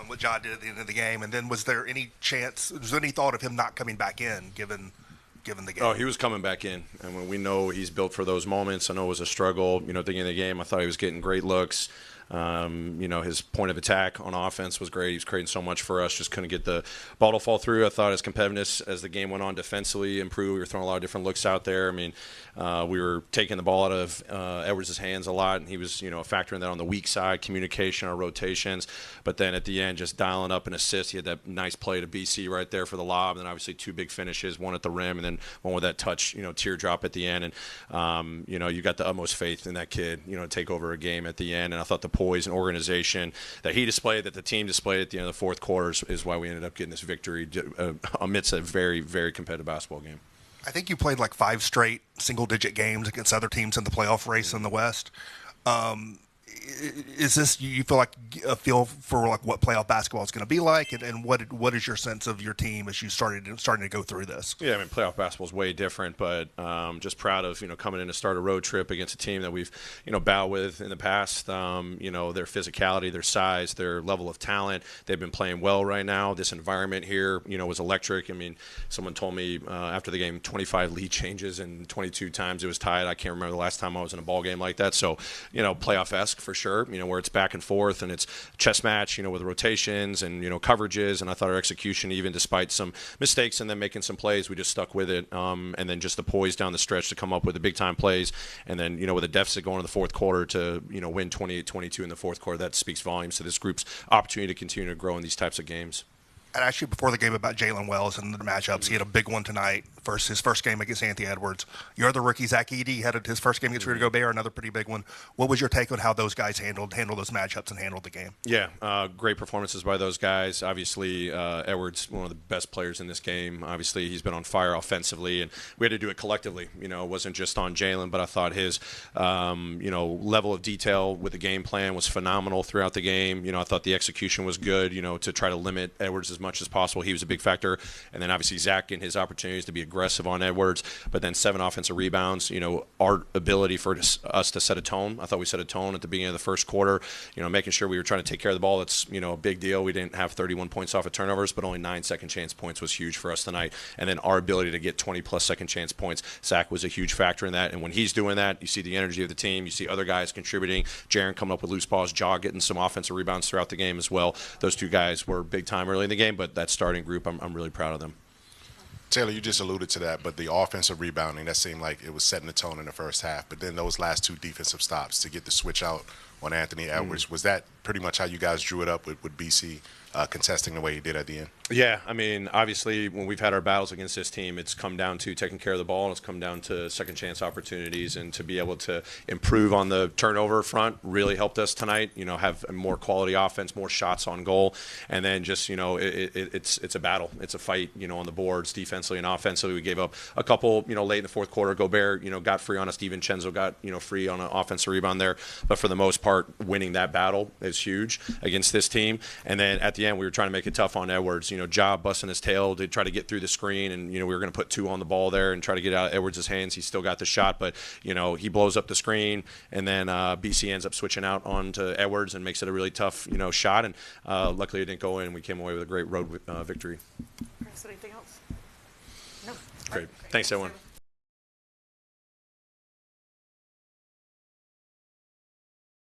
what Ja did at the end of the game, and then was there any thought of him not coming back in given the game? Oh, he was coming back in, and when we know he's built for those moments. I know it was a struggle, at the beginning of the game. I thought he was getting great looks. His point of attack on offense was great. He was creating so much for us, just couldn't get the ball to fall through. I thought his competitiveness as the game went on defensively improved. We were throwing a lot of different looks out there. We were taking the ball out of Edwards' hands a lot, and he was, a factor in that on the weak side, communication, our rotations. But then at the end, just dialing up an assist. He had that nice play to BC right there for the lob, and then obviously two big finishes, one at the rim, and then one with that touch, teardrop at the end. And, you got the utmost faith in that kid, to take over a game at the end. And I thought the poise and organization that he displayed, that the team displayed at the end of the fourth quarter is why we ended up getting this victory amidst a very, very competitive basketball game. I think you played like 5 straight single-digit games against other teams in the playoff race in the West. Is this, you feel like a feel for like what playoff basketball is going to be like, and what is your sense of your team as you starting to go through this? Yeah, playoff basketball is way different, but just proud of coming in to start a road trip against a team that we've battled with in the past. Their physicality, their size, their level of talent. They've been playing well right now. This environment here, was electric. Someone told me after the game 25 lead changes and 22 times it was tied. I can't remember the last time I was in a ball game like that. So playoff-esque for sure, where it's back and forth and it's chess match, with rotations and, coverages. And I thought our execution, even despite some mistakes and then making some plays, we just stuck with it. And then just the poise down the stretch to come up with the big-time plays. And then, with a deficit going to the fourth quarter to, win 28-22 in the fourth quarter, that speaks volumes to this group's opportunity to continue to grow in these types of games. And actually, before the game about Jalen Wells and the matchups, he had a big one tonight. His first game against Anthony Edwards. Your other rookie, Zach Edey, had his first game against Rudy Gobert, another pretty big one. What was your take on how those guys handled those matchups and handled the game? Yeah, great performances by those guys. Obviously, Edwards, one of the best players in this game. Obviously, he's been on fire offensively, and we had to do it collectively. It wasn't just on Jalen, but I thought his, level of detail with the game plan was phenomenal throughout the game. I thought the execution was good, to try to limit Edwards as much as possible. He was a big factor. And then obviously Zach and his opportunities to be aggressive on Edwards, but then 7 offensive rebounds. Our ability for us to set a tone. I thought we set a tone at the beginning of the first quarter, making sure we were trying to take care of the ball. That's, a big deal. We didn't have 31 points off of turnovers, but only 9 second chance points was huge for us tonight. And then our ability to get 20-plus second chance points, Zach was a huge factor in that. And when he's doing that, you see the energy of the team. You see other guys contributing. Jaren coming up with loose balls, Ja getting some offensive rebounds throughout the game as well. Those two guys were big time early in the game, but that starting group, I'm really proud of them. Taylor, you just alluded to that, but the offensive rebounding, that seemed like it was setting the tone in the first half. But then those last 2 defensive stops to get the switch out on Anthony Edwards, was that pretty much how you guys drew it up with BC contesting the way he did at the end? Yeah, obviously when we've had our battles against this team, it's come down to taking care of the ball, and it's come down to second chance opportunities, and to be able to improve on the turnover front really helped us tonight. Have a more quality offense, more shots on goal, and then just it's a battle, it's a fight, on the boards defensively and offensively. We gave up a couple, late in the fourth quarter. Gobert, got free on us. DiVincenzo got free on an offensive rebound there, but for the most part, winning that battle is huge against this team. And then at the end, we were trying to make it tough on Edwards. Ja busting his tail to try to get through the screen, and we were going to put 2 on the ball there and try to get out of Edwards' hands. He still got the shot, but he blows up the screen, and then BC ends up switching out onto Edwards and makes it a really tough shot. And luckily it didn't go in, and we came away with a great road victory. Chris, anything else? No. Great. Thanks, everyone.